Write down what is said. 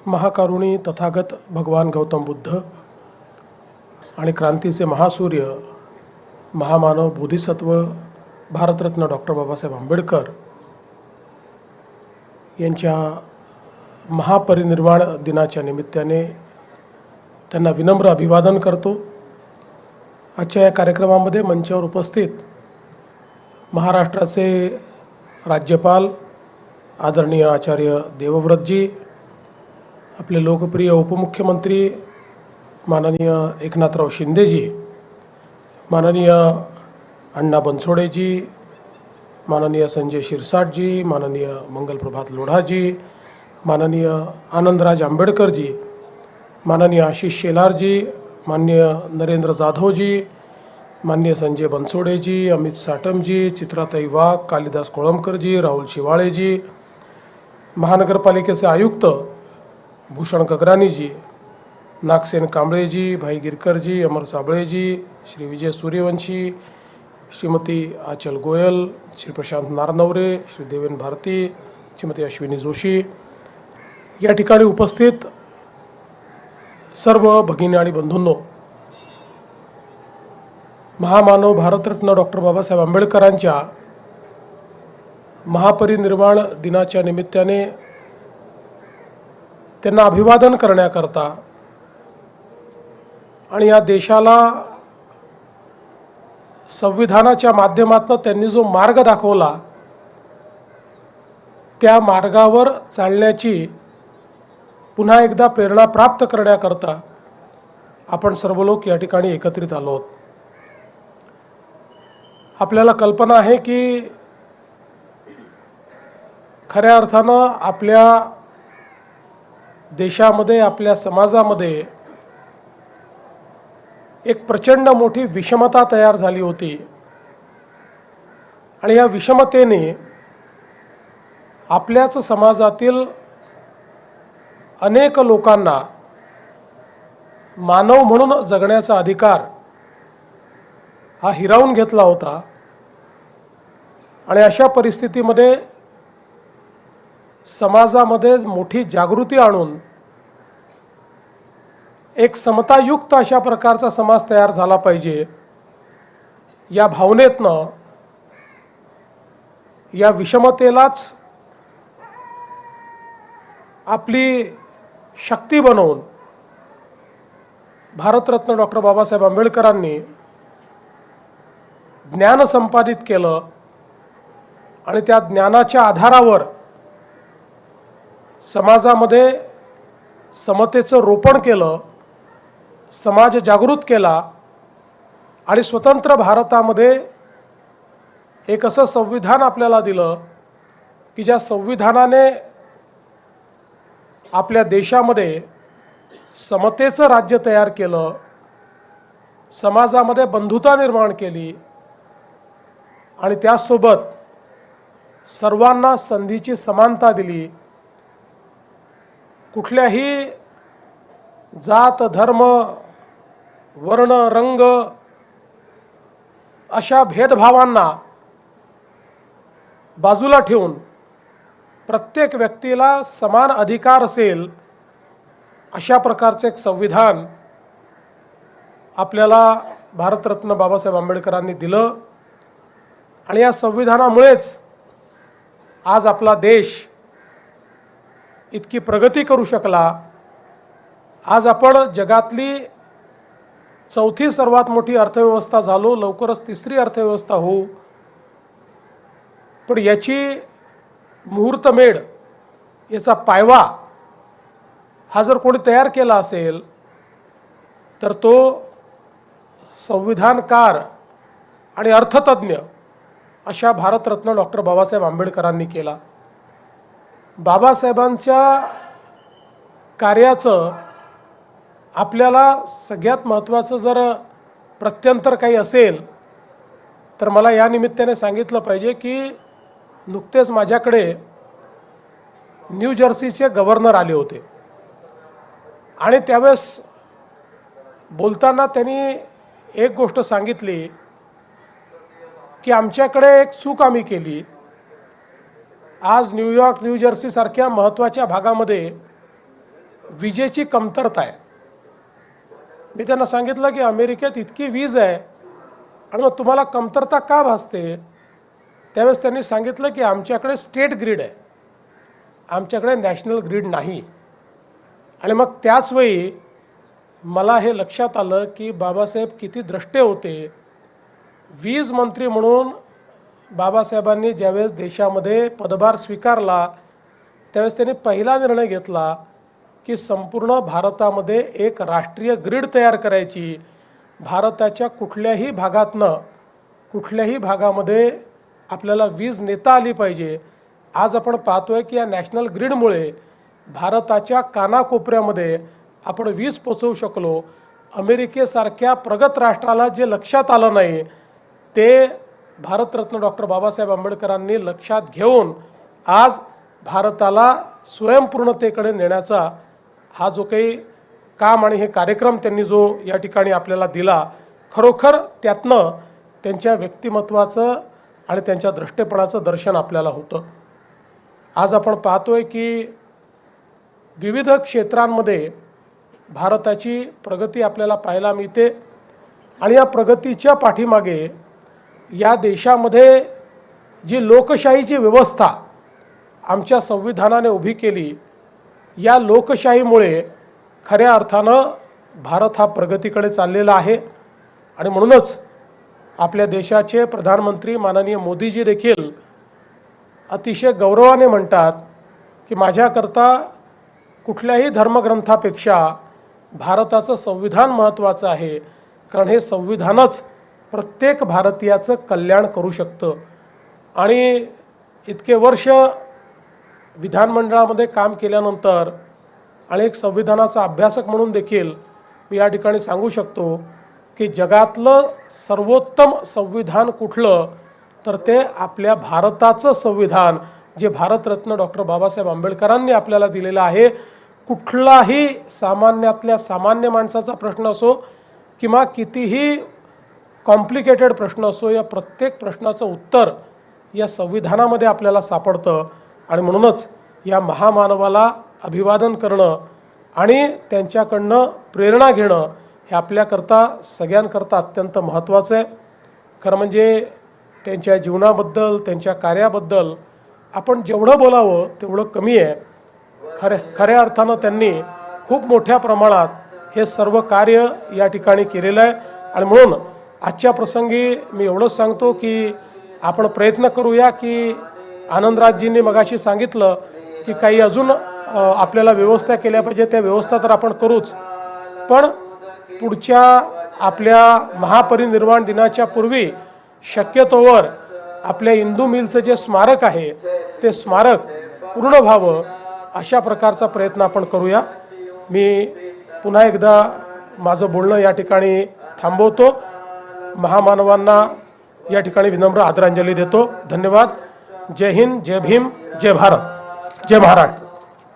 महाकारुणी तथागत भगवान गौतम बुद्ध आणि क्रांतीचे महासूर्य महामानव बोधिसत्व भारतरत्न डॉक्टर बाबासाहेब आंबेडकर यांच्या महापरिनिर्वाण दिनाच्या निमित्ताने त्यांना विनम्र अभिवादन करतो। आजच्या या कार्यक्रमामध्ये मंचावर उपस्थित महाराष्ट्राचे राज्यपाल आदरणीय आचार्य देवव्रतजी, आपले लोकप्रिय उपमुख्यमंत्री माननीय एकनाथराव शिंदेजी, माननीय अण्णा बनसोडेजी, माननीय संजय शिरसाटजी, माननीय मंगलप्रभात लोढाजी, माननीय आनंदराज आंबेडकरजी, माननीय आशिष शेलारजी, माननीय नरेंद्र जाधवजी, माननीय संजय बनसोडेजी, अमित साटमजी, चित्राताई वाघ, कालिदास कोळंबकरजी, राहुल शिवाळेजी, महानगरपालिकेचे आयुक्त भूषण गगरानीजी, नागसेन कांबळेजी, भाई गिरकरजी, अमर साबळेजी, श्री विजय सूर्यवंशी, श्रीमती आचल गोयल, श्री प्रशांत नारनवरे, श्री देवेन भारती, श्रीमती अश्विनी जोशी, या ठिकाणी उपस्थित सर्व भगिनी आणि बंधूंनो, महामानव भारतरत्न डॉक्टर बाबासाहेब आंबेडकरांच्या महापरिनिर्वाण दिनाच्या निमित्ताने त्यांना अभिवादन करण्याकरता आणि या देशाला संविधानाच्या माध्यमातून त्यांनी जो मार्ग दाखवला त्या मार्गावर चालण्याची पुन्हा एकदा प्रेरणा प्राप्त करण्याकरता आपण सर्व लोक या ठिकाणी एकत्रित आलो आहोत। आपल्याला कल्पना आहे की खऱ्या अर्थानं आपल्या देशामध्ये, आपल्या समाजामध्ये एक प्रचंड मोठी विषमता तयार झाली होती आणि या विषमतेने आपल्याच समाजातील अनेक लोकांना मानव म्हणून जगण्याचा अधिकार हा हिरावून घेतला होता आणि अशा परिस्थितीमध्ये समाजामध्ये मोठी जागृती आणून एक समतायुक्त अशा प्रकारचा समाज तयार झाला पाहिजे या भावनेतनं या विषमतेलाच आपली शक्ती बनवून भारतरत्न डॉक्टर बाबासाहेब आंबेडकरांनी ज्ञान संपादित केलं आणि त्या ज्ञानाच्या आधारावर समाजामध्ये समतेचं रोपण केलं, समाज जागृत केला आणि स्वतंत्र भारतामध्ये एक असं संविधान आपल्याला दिलं की ज्या संविधानाने आपल्या देशामध्ये समतेचं राज्य तयार केलं, समाजामध्ये बंधुता निर्माण केली आणि त्यासोबत सर्वांना संधीची समानता दिली। कुठल्याही जात, धर्म, वर्ण, रंग अशा भेदभावांना बाजूला ठेवून प्रत्येक व्यक्तीला समान अधिकार असेल अशा प्रकारचे एक संविधान आपल्याला भारतरत्न बाबासाहेब आंबेडकरांनी दिलं आणि या संविधानामुळेच आज आपला देश इतकी प्रगती करू शकला। आज आपण जगातली चौथी सर्वात मोठी अर्थव्यवस्था झालो, लवकरच तिसरी अर्थव्यवस्था होऊ। पण याची मुहूर्तमेढ, याचा पायवा हा जर कोणी तयार केला असेल तर तो संविधानकार आणि अर्थतज्ञ अशा भारतरत्न डॉक्टर बाबासाहेब आंबेडकरांनी केला। बाबासाहेबांच्या कार्याचं आपल्याला सगळ्यात महत्त्वाचं जर प्रत्यंतर काही असेल तर मला या निमित्ताने सांगितलं पाहिजे की नुकतेच माझ्याकडे न्यू जर्सीचे गव्हर्नर आले होते आणि त्यावेळेस बोलताना त्यांनी एक गोष्ट सांगितली की आमच्याकडे एक चूक आम्ही केली। आज न्यूयॉर्क, न्यू जर्सी सारख्या महत्त्वाच्या भागामध्ये विजेची कमतरता आहे. मी त्यांना सांगितलं की अमेरिकेत इतकी वीज आहे आणि मग तुम्हाला कमतरता का भासते. त्यावेळेस त्यांनी सांगितलं की आमच्याकडे स्टेट ग्रीड आहे, आमच्याकडे नॅशनल ग्रीड नाही. आणि मग त्याच वेळी मला हे लक्षात आलं की बाबासाहेब किती द्रष्टे होते. वीज मंत्री म्हणून बाबासाहेबांनी ज्यावेळेस देशामध्ये पदभार स्वीकारला त्यावेळेस त्यांनी पहिला निर्णय घेतला की संपूर्ण भारतामध्ये एक राष्ट्रीय ग्रीड तयार करायची. भारताच्या कुठल्याही भागामध्ये आपल्याला वीज नेता आली पाहिजे. आज आपण पाहतोय की या नॅशनल ग्रीडमुळे भारताच्या कानाकोपऱ्यामध्ये आपण वीज पोचवू शकलो. अमेरिकेसारख्या प्रगत राष्ट्राला जे लक्षात आलं नाही ते भारतरत्न डॉक्टर बाबासाहेब आंबेडकरांनी लक्षात घेऊन आज भारताला स्वयंपूर्णतेकडे नेण्याचा हा जो काही काम आणि हे कार्यक्रम त्यांनी जो या ठिकाणी आपल्याला दिला, खरोखर त्यातनं त्यांच्या व्यक्तिमत्वाचं आणि त्यांच्या दृष्टेपणाचं दर्शन आपल्याला होतं. आज आपण पाहतोय की विविध क्षेत्रांमध्ये भारताची प्रगती आपल्याला पाहायला मिळते आणि या प्रगतीच्या पाठीमागे या देशामध्ये जी लोकशाहीची व्यवस्था आमच्या संविधानाने उभी केली, या लोकशाहीमुळे खऱ्या अर्थानं भारत हा प्रगतीकडे चाललेला आहे. आणि म्हणूनच आपल्या देशाचे प्रधानमंत्री माननीय मोदीजी देखील अतिशय गौरवाने म्हणतात की माझ्याकरता कुठल्याही धर्मग्रंथापेक्षा भारताचं संविधान महत्त्वाचं आहे, कारण हे संविधानच प्रत्येक भारतीयाचं कल्याण करू शकतं. आणि इतके वर्ष विधानमंडळामध्ये काम केल्यानंतर आणि एक संविधानाचा अभ्यासक म्हणून देखील मी या ठिकाणी सांगू शकतो की जगातलं सर्वोत्तम संविधान कुठलं तर ते आपल्या भारताचं संविधान जे भारतरत्न डॉक्टर बाबासाहेब आंबेडकरांनी आपल्याला दिलेलं आहे. कुठलाही सामान्यातल्या सामान्य माणसाचा प्रश्न असो किंवा कितीही कॉम्प्लिकेटेड प्रश्न असो, या प्रत्येक प्रश्नाचं उत्तर या संविधानामध्ये आपल्याला सापडतं. आणि म्हणूनच या महामानवाला अभिवादन करणं आणि त्यांच्याकडनं प्रेरणा घेणं हे आपल्याकरता सगळ्यांकरता अत्यंत महत्त्वाचं आहे. खरं म्हणजे त्यांच्या जीवनाबद्दल त्यांच्या कार्याबद्दल आपण जेवढं बोलावं तेवढं कमी आहे. खऱ्या अर्थानं त्यांनी खूप मोठ्या प्रमाणात हे सर्व कार्य या ठिकाणी केलेलं आहे. आणि म्हणून आजच्या प्रसंगी मी एवढंच सांगतो की आपण प्रयत्न करूया की आनंदराजजींनी मगाशी सांगितलं की काही अजून आपल्याला व्यवस्था केल्या पाहिजे, त्या व्यवस्था तर आपण करूच, पण पुढच्या आपल्या महापरिनिर्वाण दिनाच्या पूर्वी शक्यतोवर आपल्या इंदू मिलचं जे स्मारक आहे ते स्मारक पूर्ण व्हावं अशा प्रकारचा प्रयत्न आपण करूया. मी पुन्हा एकदा माझं बोलणं या ठिकाणी थांबवतो. महामानवांना या ठिकाणी विनम्र आदरांजली देतो. धन्यवाद. जय हिंद, जय भीम, जय भारत, जय महाराष्ट्र.